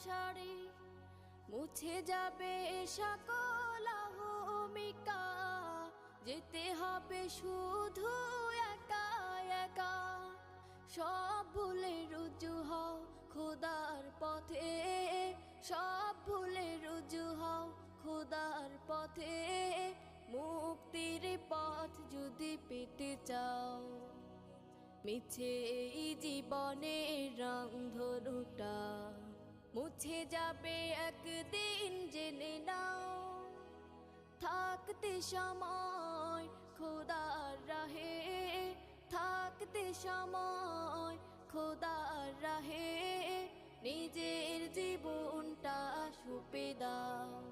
সারি, মুছে যাবে সকল অহমিকা, যেতে হবে শুধু একা একা। সব ভুলে রুজু হও খোদার পথে, সব ভুলে রুজু হও খোদার পথে। মুক্তির পথ যদি পেতে চাও, মিছে এই জীবনের রং ধনুটা মুছে যাবে একদিন জেনে নাও। থাকতে সময় খোদার রাহে, থাকতে সময় খোদার রাহে, নিজের জীবনটা সঁপে দাও।